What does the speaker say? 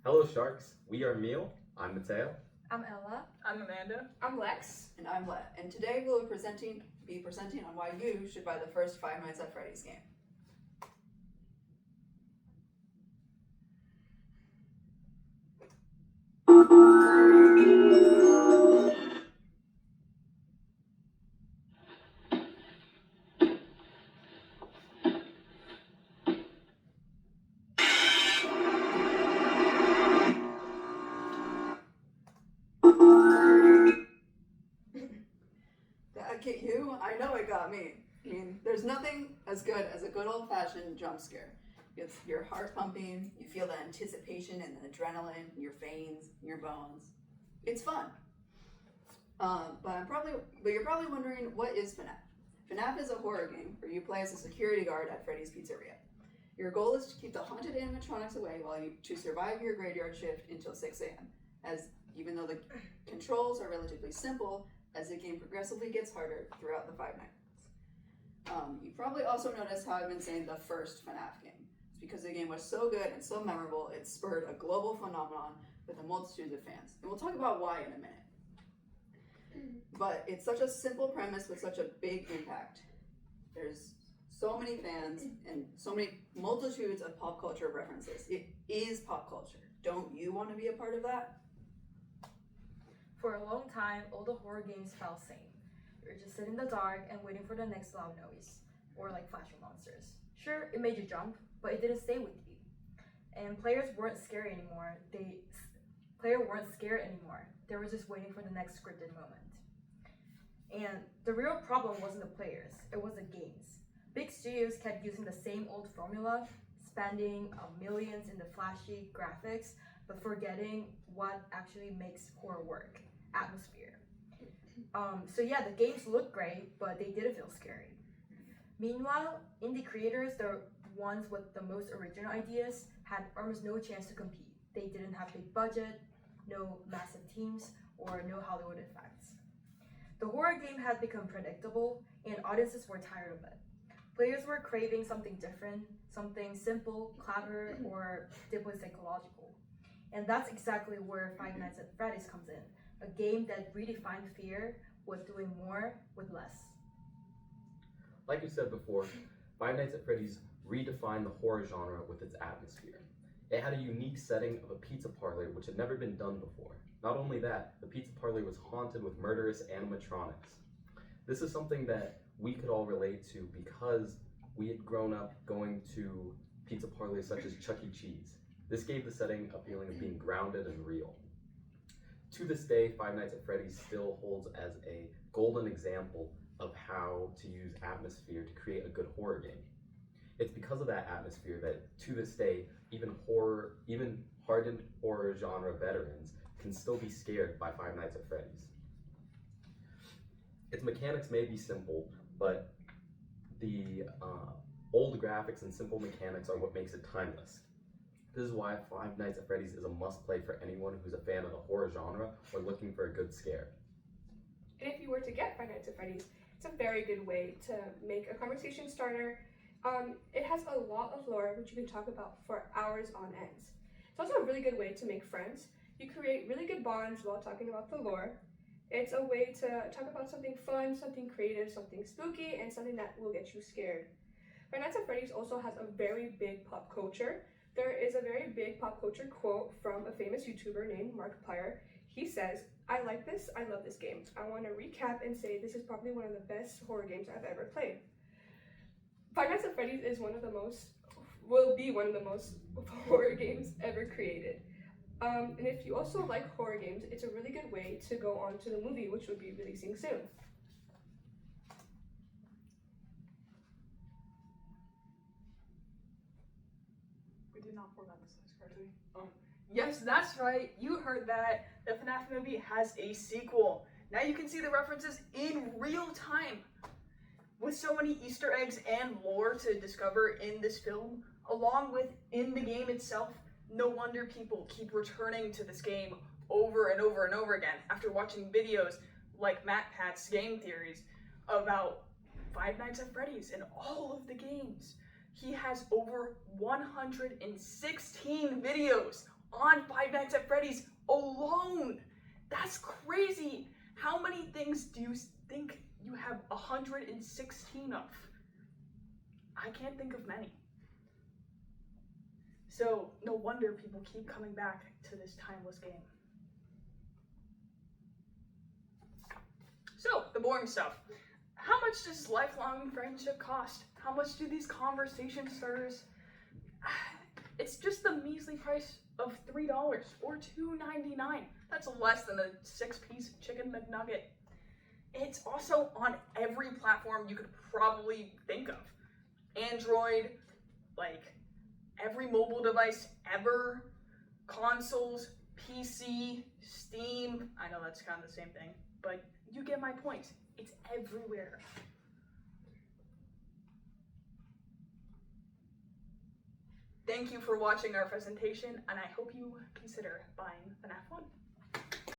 Hello, Sharks. We are Meal. I'm Mateo. I'm Ella. I'm Amanda. I'm Lex. And I'm Let. And today we'll be presenting on why you should buy the first Five Nights at Freddy's game. That get you? I know it got me. I mean, there's nothing as good as a good old-fashioned jump scare. It's your heart pumping, you feel the anticipation and the adrenaline in your veins, in your bones. It's fun. But you're probably wondering, what is FNAF? FNAF is a horror game where you play as a security guard at Freddy's Pizzeria. Your goal is to keep the haunted animatronics away to survive your graveyard shift until 6 a.m. As even though the controls are relatively simple, as the game progressively gets harder throughout the 5 nights. You probably also noticed how I've been saying the first FNAF game. It's because the game was so good and so memorable, it spurred a global phenomenon with a multitude of fans. And we'll talk about why in a minute. But it's such a simple premise with such a big impact. There's so many fans and so many multitudes of pop culture references. It is pop culture. Don't you want to be a part of that? For a long time, all the horror games felt same. You're just sitting in the dark and waiting for the next loud noise, or like flashing monsters. Sure, it made you jump, but it didn't stay with you. And players weren't scared anymore. Players weren't scared anymore. They were just waiting for the next scripted moment. And the real problem wasn't the players, it was the games. Big studios kept using the same old formula, spending millions in the flashy graphics, but forgetting what actually makes horror work: atmosphere. So yeah, the games looked great, but they didn't feel scary. Meanwhile, indie creators, the ones with the most original ideas, had almost no chance to compete. They didn't have big budget, no massive teams, or no Hollywood effects. The horror game had become predictable, and audiences were tired of it. Players were craving something different, something simple, clever, or deeply psychological. And that's exactly where Five Nights at Freddy's comes in, a game that redefined fear with doing more with less. Like you said before, Five Nights at Freddy's redefined the horror genre with its atmosphere. It had a unique setting of a pizza parlor which had never been done before. Not only that, the pizza parlor was haunted with murderous animatronics. This is something that we could all relate to because we had grown up going to pizza parlors such as Chuck E. Cheese. This gave the setting a feeling of being grounded and real. To this day, Five Nights at Freddy's still holds as a golden example of how to use atmosphere to create a good horror game. It's because of that atmosphere that, to this day, even hardened horror genre veterans can still be scared by Five Nights at Freddy's. Its mechanics may be simple, but the old graphics and simple mechanics are what makes it timeless. This is why Five Nights at Freddy's is a must-play for anyone who's a fan of the horror genre or looking for a good scare. And if you were to get Five Nights at Freddy's, it's a very good way to make a conversation starter. It has a lot of lore which you can talk about for hours on end. It's also a really good way to make friends. You create really good bonds while talking about the lore. It's a way to talk about something fun, something creative, something spooky, and something that will get you scared. Five Nights at Freddy's also has a very big pop culture. There is a very big pop culture quote from a famous YouTuber named Markiplier. He says, "I like this, I love this game. I want to recap and say this is probably one of the best horror games I've ever played." Five Nights at Freddy's will be one of the most horror games ever created. And if you also like horror games, it's a really good way to go on to the movie, which will be releasing soon. We did not format the slides correctly. Yes, that's right. You heard that. The FNAF movie has a sequel. Now you can see the references in real time. With so many Easter eggs and lore to discover in this film, along with in the game itself, no wonder people keep returning to this game over and over and over again after watching videos like MatPat's game theories about Five Nights at Freddy's and all of the games. He has over 116 videos on Five Nights at Freddy's alone. That's crazy. How many things do you think you have 116 of? I can't think of many. So no wonder people keep coming back to this timeless game. So, the boring stuff. How much does lifelong friendship cost? How much do these conversation starters? It's just the measly price of $3 or $2.99. That's less than a 6-piece chicken McNugget. It's also on every platform you could probably think of. Android, like every mobile device ever, consoles, PC, Steam. I know that's kind of the same thing, but you get my point. It's everywhere. Thank you for watching our presentation, and I hope you consider buying FNAF 1.